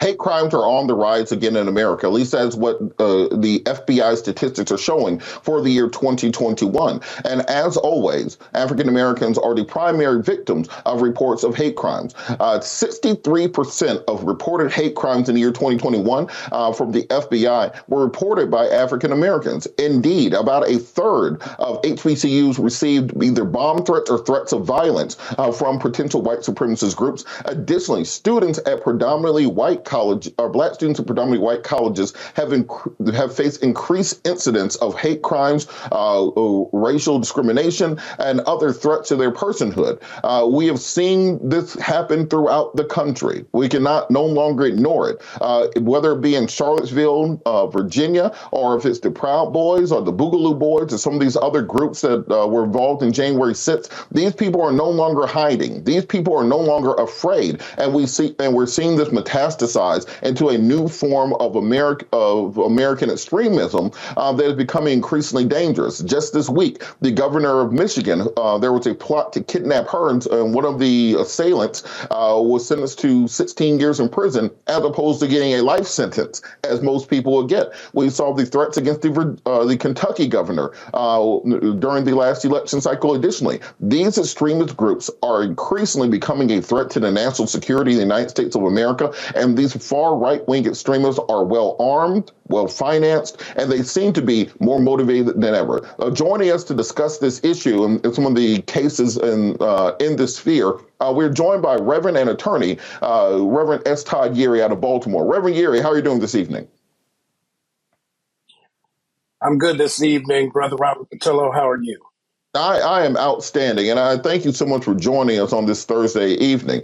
Hate crimes are on the rise again in America. At least that's what the FBI statistics are showing for the year 2021. And as always, African Americans are the primary victims of reports of hate crimes. 63% of reported hate crimes in the year 2021 from the FBI were reported by African Americans. Indeed, about a third of HBCUs received either bomb threats or threats of violence from potential white supremacist groups. Additionally, students at predominantly white college or black students at predominantly white colleges have faced increased incidents of hate crimes, racial discrimination, and other threats to their personhood. We have seen this happen throughout the country. We cannot no longer ignore it, whether it be in Charlottesville, Virginia, or if it's the Proud Boys or the Boogaloo Boys or some of these other groups that were involved in January 6th. These people are no longer hiding. These people are no longer afraid, and we're seeing this metastasize into a new form of American extremism that is becoming increasingly dangerous. Just this week, the governor of Michigan, there was a plot to kidnap her, and one of the assailants was sentenced to 16 years in prison as opposed to getting a life sentence, as most people would get. We saw the threats against the Kentucky governor during the last election cycle. Additionally, these extremist groups are increasingly becoming a threat to the national security of the United States of America, and these far right-wing extremists are well armed, well financed, and they seem to be more motivated than ever. Joining us to discuss this issue and some of the cases in this sphere, we're joined by Reverend and attorney, Reverend S. Todd Yeary out of Baltimore. Reverend Yeary, how are you doing this evening? I'm good this evening, Brother Robert Patillo. How are you? I am outstanding, and I thank you so much for joining us on this Thursday evening.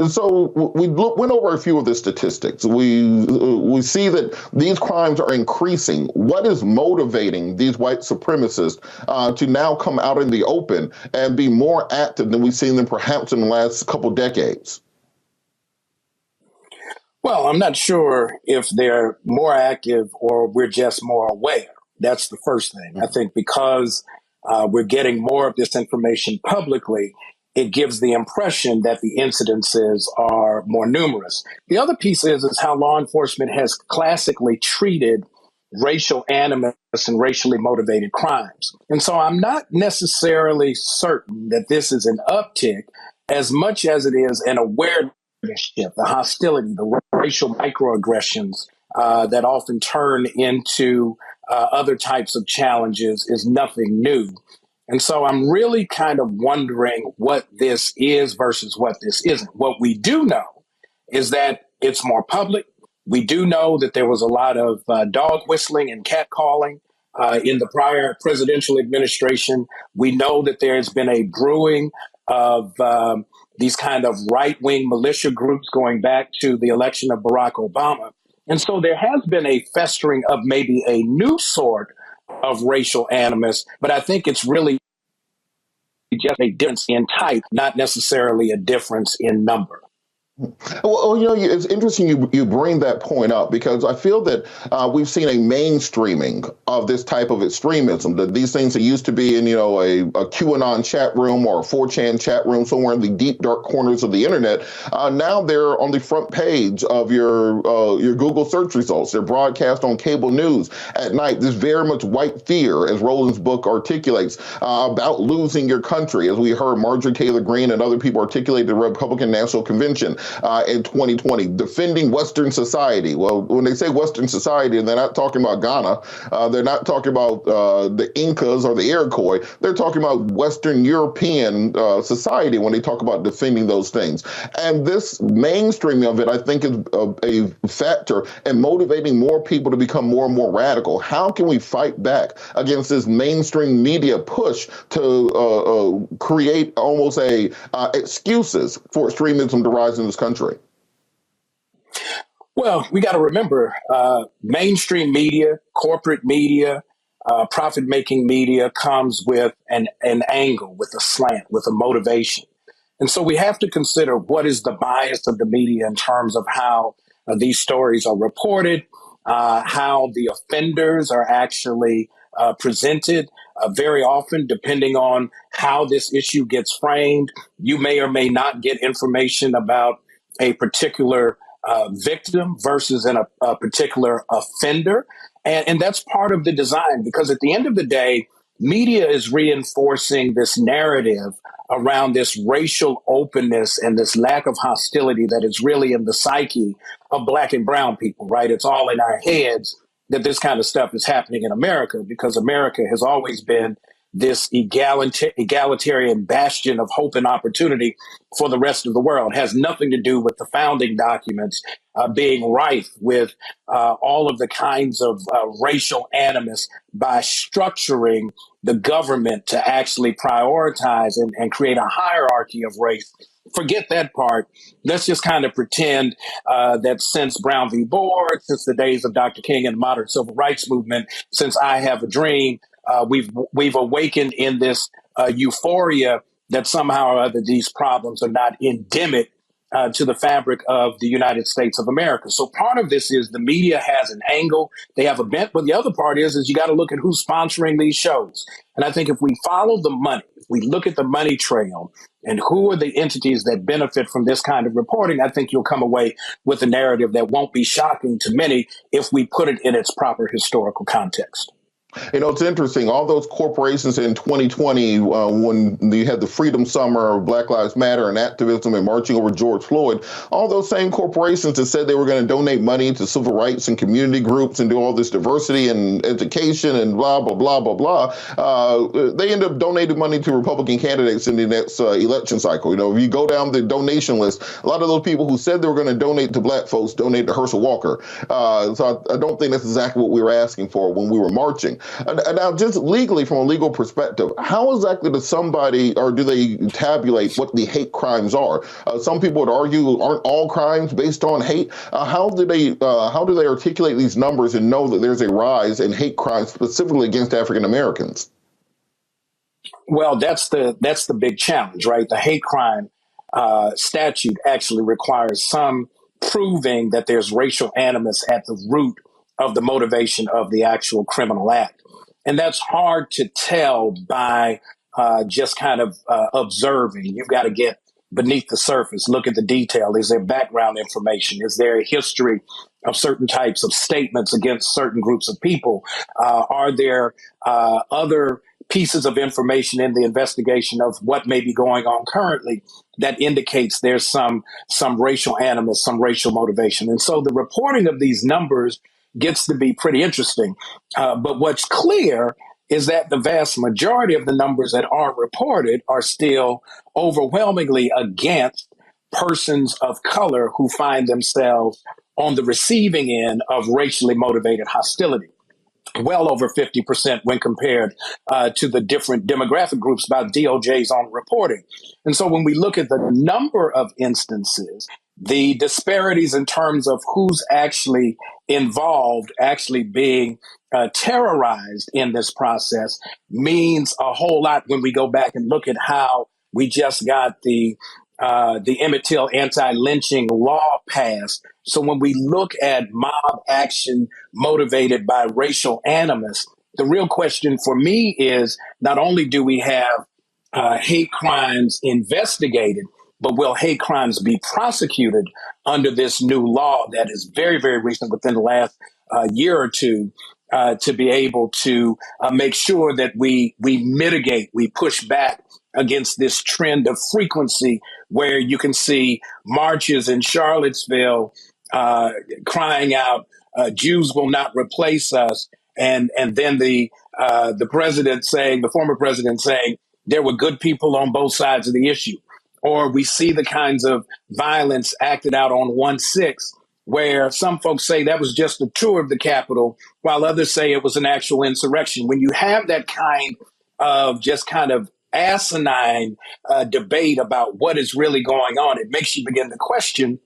So we went over a few of the statistics. We see that these crimes are increasing. What is motivating these white supremacists to now come out in the open and be more active than we've seen them perhaps in the last couple decades? Well, I'm not sure if they're more active or we're just more aware. That's the first thing. I think because we're getting more of this information publicly, it gives the impression that the incidences are more numerous. The other piece is how law enforcement has classically treated racial animus and racially motivated crimes. And so I'm not necessarily certain that this is an uptick as much as it is an awareness shift, the hostility, the racial microaggressions that often turn into other types of challenges is nothing new. And so I'm really kind of wondering what this is versus what this isn't. What we do know is that it's more public. We do know that there was a lot of dog whistling and catcalling in the prior presidential administration. We know that there's been a brewing of these kind of right-wing militia groups going back to the election of Barack Obama. And so there has been a festering of maybe a new sort of racial animus, but I think it's really just a difference in type, not necessarily a difference in number. Well, it's interesting you bring that point up because I feel that we've seen a mainstreaming of this type of extremism. That these things that used to be in, a QAnon chat room or a 4chan chat room somewhere in the deep, dark corners of the internet, now they're on the front page of your Google search results. They're broadcast on cable news at night. There's very much white fear, as Roland's book articulates, about losing your country, as we heard Marjorie Taylor Greene and other people articulate at the Republican National Convention in 2020, defending Western society. Well, when they say Western society, they're not talking about Ghana. They're not talking about the Incas or the Iroquois. They're talking about Western European society when they talk about defending those things. And this mainstreaming of it, I think, is a factor in motivating more people to become more and more radical. How can we fight back against this mainstream media push to create almost excuses for extremism to rise in this country? Well, we got to remember mainstream media, corporate media, profit-making media comes with an angle, with a slant, with a motivation. And so we have to consider what is the bias of the media in terms of how these stories are reported, how the offenders are actually presented. Very often, depending on how this issue gets framed, you may or may not get information about a particular victim versus a particular offender. And that's part of the design, because at the end of the day, media is reinforcing this narrative around this racial openness and this lack of hostility that is really in the psyche of Black and brown people, right? It's all in our heads that this kind of stuff is happening in America, because America has always been this egalitarian bastion of hope and opportunity for the rest of the world. It has nothing to do with the founding documents being rife with all of the kinds of racial animus by structuring the government to actually prioritize and create a hierarchy of race. Forget that part. Let's just kind of pretend that since Brown v. Board, since the days of Dr. King and the modern civil rights movement, since I Have a Dream, we've awakened in this euphoria that somehow or other these problems are not endemic to the fabric of the United States of America. So part of this is the media has an angle, they have a bent, but the other part is you got to look at who's sponsoring these shows. And I think if we follow the money, if we look at the money trail and who are the entities that benefit from this kind of reporting, I think you'll come away with a narrative that won't be shocking to many if we put it in its proper historical context. It's interesting. All those corporations in 2020, when you had the Freedom Summer, Black Lives Matter and activism and marching over George Floyd, all those same corporations that said they were going to donate money to civil rights and community groups and do all this diversity and education and blah, blah, blah, blah, blah, they end up donating money to Republican candidates in the next election cycle. If you go down the donation list, a lot of those people who said they were going to donate to Black folks donate to Herschel Walker. So I don't think that's exactly what we were asking for when we were marching. Now, just legally, from a legal perspective, how exactly does somebody, or do they tabulate what the hate crimes are? Some people would argue, aren't all crimes based on hate? How do they articulate these numbers and know that there's a rise in hate crimes specifically against African Americans? Well, that's the big challenge, right? The hate crime statute actually requires some proving that there's racial animus at the root of the motivation of the actual criminal act. And that's hard to tell by just kind of observing. You've got to get beneath the surface, look at the detail. Is there background information? Is there a history of certain types of statements against certain groups of people? Are there other pieces of information in the investigation of what may be going on currently that indicates there's some racial animus, some racial motivation? And so the reporting of these numbers gets to be pretty interesting. But what's clear is that the vast majority of the numbers that are reported are still overwhelmingly against persons of color who find themselves on the receiving end of racially motivated hostility. Well over 50% when compared to the different demographic groups by DOJ's own reporting. And so when we look at the number of instances, the disparities in terms of who's actually involved, actually being terrorized in this process means a whole lot when we go back and look at how we just got the Emmett Till anti-lynching law passed. So when we look at mob action motivated by racial animus, the real question for me is not only do we have hate crimes investigated, but will hate crimes be prosecuted under this new law that is very, very recent within the last year or two to be able to make sure that we mitigate, we push back against this trend of frequency where you can see marches in Charlottesville crying out, Jews will not replace us. And then the president saying, the former president saying, there were good people on both sides of the issue. Or we see the kinds of violence acted out on 1/6, where some folks say that was just a tour of the Capitol, while others say it was an actual insurrection. When you have that kind of just kind of asinine debate about what is really going on, it makes you begin to question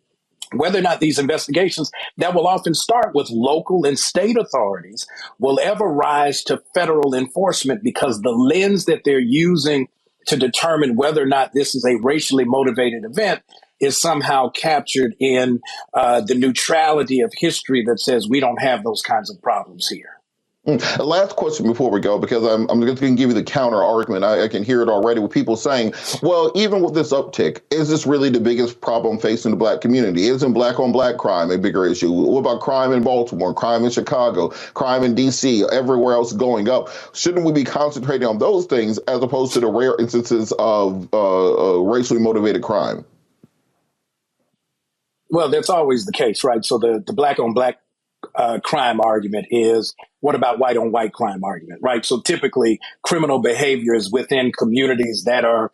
whether or not these investigations that will often start with local and state authorities will ever rise to federal enforcement, because the lens that they're using to determine whether or not this is a racially motivated event is somehow captured in the neutrality of history that says we don't have those kinds of problems here. Last question before we go, because I'm just going to give you the counter argument. I can hear it already with people saying, well, even with this uptick, is this really the biggest problem facing the black community? Isn't black on black crime a bigger issue? What about crime in Baltimore, crime in Chicago, crime in DC, everywhere else going up? Shouldn't we be concentrating on those things as opposed to the rare instances of racially motivated crime? Well, that's always the case, right? So the black on black crime argument is, what about white on white crime argument, right? So typically criminal behavior is within communities that are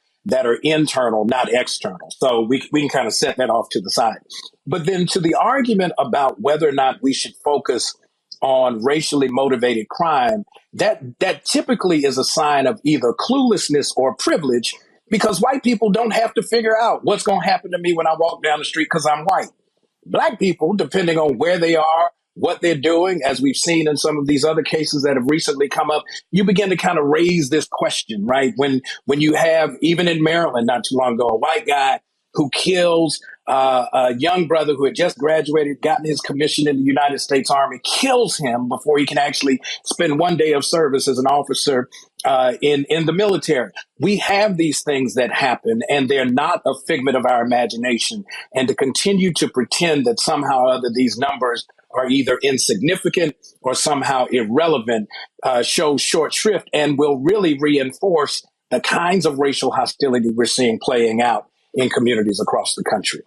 internal, not external. So we can kind of set that off to the side. But then to the argument about whether or not we should focus on racially motivated crime, that typically is a sign of either cluelessness or privilege, because white people don't have to figure out what's going to happen to me when I walk down the street because I'm white. Black people, depending on where they are, what they're doing, as we've seen in some of these other cases that have recently come up, you begin to kind of raise this question, right? When you have, even in Maryland not too long ago, a white guy who kills a young brother who had just graduated, gotten his commission in the United States Army, kills him before he can actually spend one day of service as an officer in the military. We have these things that happen, and they're not a figment of our imagination. And to continue to pretend that somehow or other these numbers are either insignificant or somehow irrelevant shows short shrift and will really reinforce the kinds of racial hostility we're seeing playing out in communities across the country.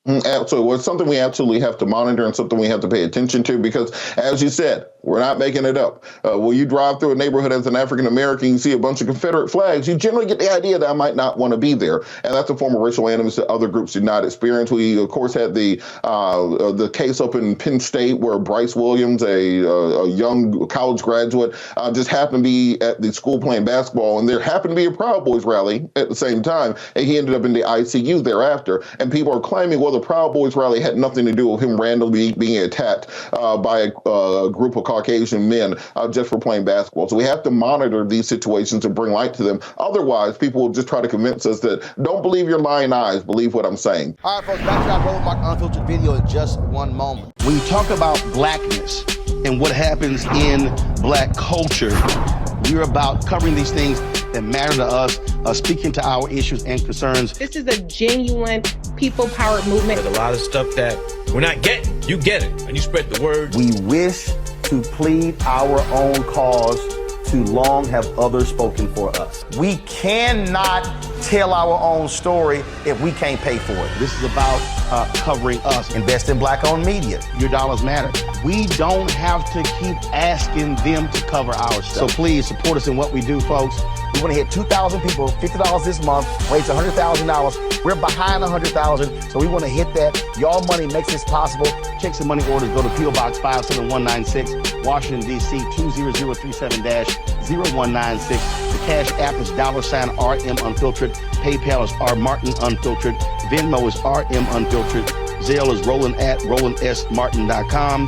Absolutely. Well, it's something we absolutely have to monitor and something we have to pay attention to because, as you said, we're not making it up. When you drive through a neighborhood as an African American, you see a bunch of Confederate flags, you generally get the idea that I might not want to be there. And that's a form of racial animus that other groups did not experience. We, of course, had the case up in Penn State where Bryce Williams, a young college graduate, just happened to be at the school playing basketball, and there happened to be a Proud Boys rally at the same time, and he ended up in the ICU thereafter. And people are claiming, well, the Proud Boys rally had nothing to do with him randomly being attacked by a group of Caucasian men just for playing basketball. So we have to monitor these situations and bring light to them. Otherwise, people will just try to convince us that don't believe your lying eyes, believe what I'm saying. All right, folks, back to our Roland Martin Unfiltered video in just one moment. When you talk about blackness and what happens in black culture, we're about covering these things that matter to us, speaking to our issues and concerns. This is a genuine people-powered movement. There's a lot of stuff that we're not getting. You get it, and you spread the word. We wish to plead our own cause. Too long have others spoken for us. We cannot tell our own story if we can't pay for it. This is about covering us. Invest in black-owned media. Your dollars matter. We don't have to keep asking them to cover our stuff. So please support us in what we do, folks. We want to hit 2,000 people, $50 this month, raise $100,000. We're behind 100,000, so we want to hit that. Y'all money makes this possible. Checks and money orders go to P.O. Box 57196, Washington, D.C. 20037-0196. The Cash App is $RM Unfiltered. PayPal is R Martin Unfiltered. Venmo is RM Unfiltered. Zelle is Roland at RolandSMartin.com.